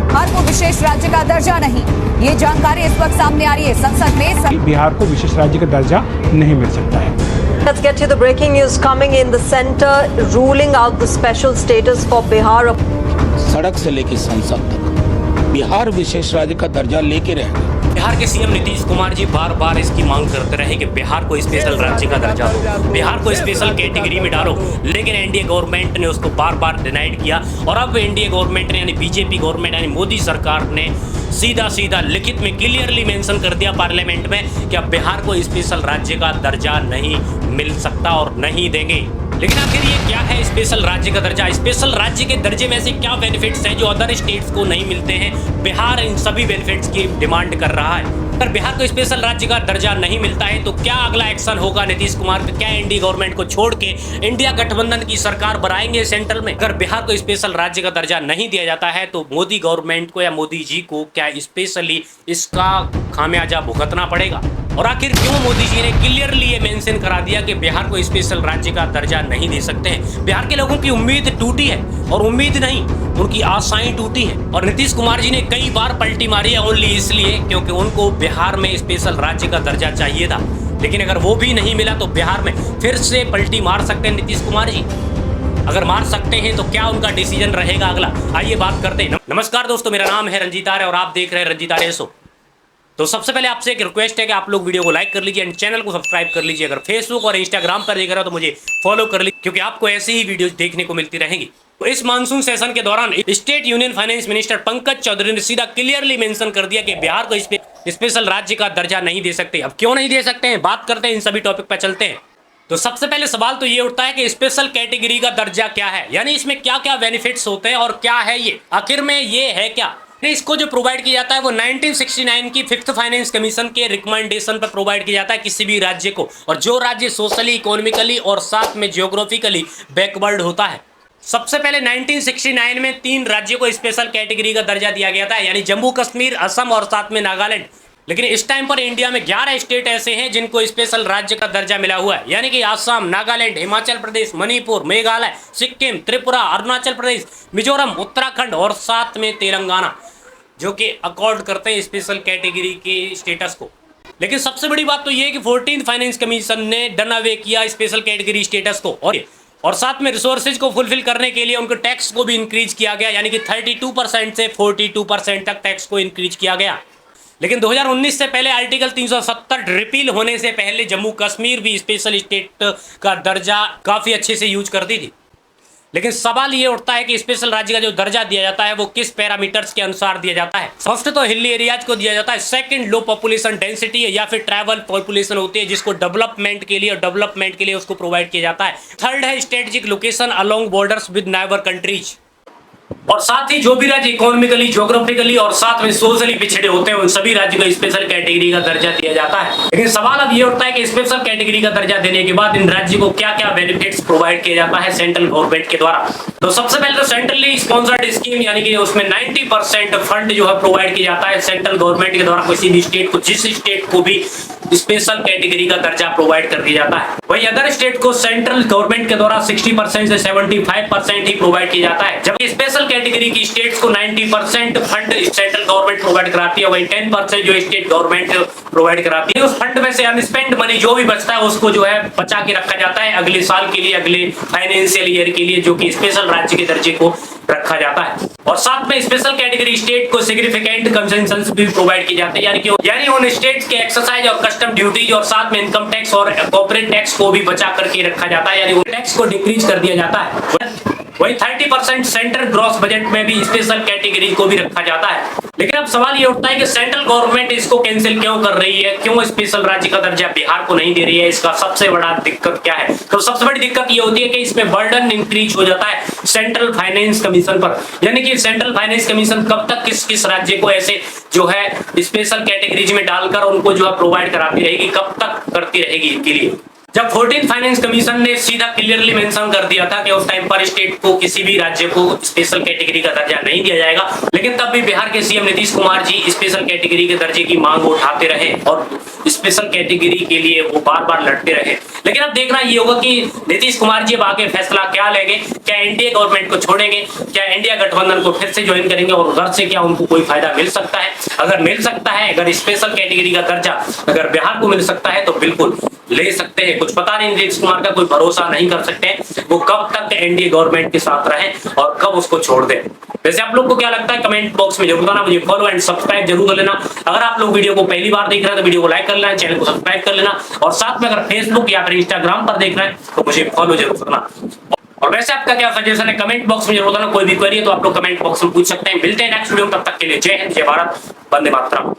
बिहार को विशेष राज्य का दर्जा नहीं, ये जानकारी इस वक्त सामने आ रही है। संसद में बिहार को विशेष राज्य का दर्जा नहीं मिल सकता है। Let's get to the breaking news coming in the center, ruling out the special status for Bihar. सड़क से लेकर संसद तक बिहार विशेष राज्य का दर्जा लेके रहेंगे। बिहार के सीएम नीतीश कुमार जी बार बार इसकी मांग करते रहे कि बिहार को स्पेशल राज्य का दर्जा दो, बिहार को स्पेशल कैटेगरी में डालो, लेकिन एनडीए गवर्नमेंट ने उसको बार बार डिनाइड किया। और अब एनडीए गवर्नमेंट ने यानी बीजेपी गवर्नमेंट यानी मोदी सरकार ने सीधा सीधा लिखित में क्लियरली मेंशन कर दिया पार्लियामेंट में कि अब बिहार को स्पेशल राज्य का दर्जा नहीं मिल सकता और नहीं देंगे। लेकिन आखिर ये क्या है स्पेशल राज्य का दर्जा? स्पेशल राज्य के दर्जे में से क्या बेनिफिट्स हैं जो अदर स्टेट्स को नहीं मिलते हैं? बिहार इन सभी बेनिफिट्स की डिमांड कर रहा है। अगर बिहार को स्पेशल राज्य का दर्जा नहीं मिलता है तो क्या अगला एक्शन होगा नीतीश कुमार का? क्या एनडीए गवर्नमेंट को छोड़ के इंडिया गठबंधन की सरकार बनाएंगे सेंट्रल में? अगर बिहार को स्पेशल राज्य का दर्जा नहीं दिया जाता है तो मोदी गवर्नमेंट को या मोदी जी को क्या स्पेशली इसका खामियाजा भुगतना पड़ेगा? और आखिर क्यों मोदी जी ने क्लियरली ये मेंशन करा दिया कि बिहार को स्पेशल राज्य का दर्जा नहीं दे सकते हैं? बिहार के लोगों की उम्मीद टूटी है और उम्मीद नहीं उनकी आशाएं टूटी हैं। और नीतीश कुमार जी ने कई बार पलटी मारी है ओनली इसलिए क्योंकि उनको बिहार में स्पेशल राज्य का दर्जा चाहिए था। लेकिन अगर वो भी नहीं मिला तो बिहार में फिर से पलटी मार सकते हैं नीतीश कुमार जी। अगर मार सकते हैं तो क्या उनका डिसीजन रहेगा अगला? आइए बात करते हैं। नमस्कार दोस्तों, मेरा नाम है रंजीत आर्य और आप देख रहे हैं रंजीत आर्य शो। तो सबसे पहले आपसे एक रिक्वेस्ट है कि आप लोग वीडियो को लाइक कर लीजिए एंड चैनल को सब्सक्राइब कर लीजिए। अगर फेसबुक और इंस्टाग्राम पर देख रहे हो तो मुझे फॉलो कर लीजिए क्योंकि आपको ऐसी ही वीडियोस देखने को मिलती रहेंगी। तो इस मानसून सेशन के दौरान state union finance minister Pankaj Chaudhary ने सीधा क्लियरली मेंशन कर दिया कि बिहार को स्पेशल राज्य का दर्जा नहीं दे सकते। अब क्यों नहीं दे सकते हैं, बात करते हैं, इन सभी टॉपिक पर चलते हैं। तो सबसे पहले सवाल तो ये उठता है कि स्पेशल कैटेगरी का दर्जा क्या है, यानी इसमें क्या क्या बेनिफिट्स होते हैं और क्या है ये, आखिर में ये है क्या? इसको जो प्रोवाइड किया जाता है वो 1969 की 5th फाइनेंस कमीशन के रिकमेंडेशन पर प्रोवाइड किया जाता है किसी भी राज्य को, और जो राज्य सोशली, इकोनॉमिकली और साथ में जियोग्राफिकली बैकवर्ड होता है। सबसे पहले 1969 में 3 राज्यों को स्पेशल कैटेगरी का दर्जा दिया गया था, यानी जम्मू कश्मीर, असम और साथ में नागालैंड। लेकिन इस टाइम पर इंडिया में 11 स्टेट ऐसे हैं जिनको स्पेशल राज्य का दर्जा मिला हुआ है, यानी कि आसाम, नागालैंड, हिमाचल प्रदेश, मणिपुर, मेघालय, सिक्किम, त्रिपुरा, अरुणाचल प्रदेश, मिजोरम, उत्तराखंड और साथ में तेलंगाना, जो कि अकॉर्ड करते हैं स्पेशल कैटेगरी के स्टेटस को। लेकिन सबसे बड़ी बात तो ये है कि 14th फाइनेंस कमीशन ने डन अवे किया स्पेशल कैटेगरी स्टेटस को, और साथ में रिसोर्सेज को फुलफिल करने के लिए उनको टैक्स को भी इंक्रीज किया गया, यानी कि 32% से 42% तक टैक्स को इंक्रीज किया गया। लेकिन 2019 से पहले आर्टिकल 370 रिपील होने से पहले जम्मू कश्मीर भी स्पेशल स्टेट का दर्जा काफी अच्छे से यूज करती थी। लेकिन सवाल ये उठता है कि स्पेशल राज्य का जो दर्जा दिया जाता है वो किस पैरामीटर्स के अनुसार दिया जाता है? फर्स्ट तो हिली एरियाज को दिया जाता है, सेकंड लो पॉपुलेशन डेंसिटी है या फिर ट्राइबल पॉपुलेशन होती है जिसको डेवलपमेंट के लिए उसको प्रोवाइड किया जाता है। थर्ड है strategic location along borders with neighbour countries, और साथ ही जो भी राज्य इकोनॉमिकली, ज्योग्राफिकली और साथ में सोशली पिछड़े होते हैं उन सभी राज्यों को स्पेशल कैटेगरी का दर्जा दिया जाता है। लेकिन सवाल अब ये उठता है कि स्पेशल कैटेगरी का दर्जा देने के बाद इन राज्यों को क्या क्या बेनिफिट्स प्रोवाइड किया जाता है सेंट्रल गवर्नमेंट के द्वारा। तो सबसे पहले तो सेंट्रली स्पॉन्सर्ड स्कीम, यानी कि उसमें 90% फंड जो है प्रोवाइड किया जाता है सेंट्रल गवर्नमेंट के द्वारा किसी भी स्टेट को, जिस स्टेट को भी स्पेशल कैटेगरी का दर्जा प्रोवाइड कर दिया जाता है। वही अदर स्टेट को सेंट्रल गवर्नमेंट के द्वारा 60% से 75% ही प्रोवाइड किया जाता है। जब स्पेशल कैटेगरी की स्टेट्स को 90% फंड सेंट्रल गवर्नमेंट प्रोवाइड कराती है, वही 10% जो स्टेट गवर्नमेंट प्रोवाइड कराती है। उस फंड में से अनस्पेंड मनी जो भी बचता है उसको जो है बचा के रखा जाता है अगले साल के लिए, अगले फाइनेंशियल ईयर के लिए, जो कि स्पेशल राज्य के दर्जे को रखा जाता है। और साथ में स्पेशल कैटेगरी स्टेट को सिग्निफिकेंट कंसेशंस भी प्रोवाइड किए जाते हैं, यानी उन स्टेट्स के एक्सरसाइज और कस्टम ड्यूटीज और साथ में इनकम टैक्स और कॉर्पोरेट टैक्स को भी बचा करके रखा जाता है, यानी उन टैक्स को डिक्रीज कर दिया जाता है। वही 30% सेंट्रल ग्रॉस बजट में भी स्पेशल कैटेगरी को भी रखा जाता है। लेकिन अब सवाल ये उठता है कि सेंट्रल गवर्नमेंट इसको कैंसिल क्यों कर रही है, क्यों स्पेशल राज्य का दर्जा बिहार को नहीं दे रही है? इसका सबसे बड़ा दिक्कत क्या है? तो सबसे बड़ी दिक्कत ये होती है कि इसमें बर्डन इंक्रीज हो जाता है सेंट्रल फाइनेंस कमीशन पर, यानी कि सेंट्रल फाइनेंस कमीशन कब तक किस किस राज्य को ऐसे जो है स्पेशल कैटेगरीज में डालकर उनको जो है प्रोवाइड कराती रहेगी, कब तक करती रहेगी इनके लिए? जब 14th फाइनेंस कमीशन ने सीधा क्लियरली मेंशन कर दिया था कि उस टाइम पर स्टेट को किसी भी राज्य को स्पेशल कैटेगरी का दर्जा नहीं दिया जाएगा, लेकिन तब भी बिहार के CM Nitish Kumar ji special category के दर्जे की मांग उठाते रहे और स्पेशल कैटेगरी के लिए वो बार बार लड़ते रहे। लेकिन अब देखना ये होगा कि नीतीश कुमार जी अब आगे फैसला क्या लेंगे, क्या एनडीए गवर्नमेंट को छोड़ेंगे, क्या इंडिया गठबंधन को फिर से ज्वाइन करेंगे और उधर से क्या उनको कोई फायदा मिल सकता है। अगर मिल सकता है, अगर स्पेशल कैटेगरी का दर्जा अगर बिहार को मिल सकता है तो बिल्कुल ले सकते हैं। कुछ पता नहीं, नीतीश कुमार का कोई भरोसा नहीं कर सकते हैं वो कब तक एनडीए गवर्नमेंट के साथ रहे और कब उसको छोड़ दे। वैसे आप लोग को क्या लगता है कमेंट बॉक्स में जरूर बताना। मुझे फॉलो एंड सब्सक्राइब जरूर कर लेना। अगर आप लोग वीडियो को पहली बार देख रहे हैं तो वीडियो को लाइक कर लेना, चैनल को सब्सक्राइब कर लेना और साथ में अगर फेसबुक या फिर इंस्टाग्राम पर देख रहे हैं तो मुझे फॉलो जरूर करना। और वैसे आपका क्या सजेशन है कमेंट बॉक्स में जरूर बताना। कोई भी क्वेरी है तो आप लोग कमेंट बॉक्स में पूछ सकते हैं। मिलते हैं नेक्स्ट वीडियो में, तब तक के लिए जय हिंद, जय भारत, वंदे मातरम।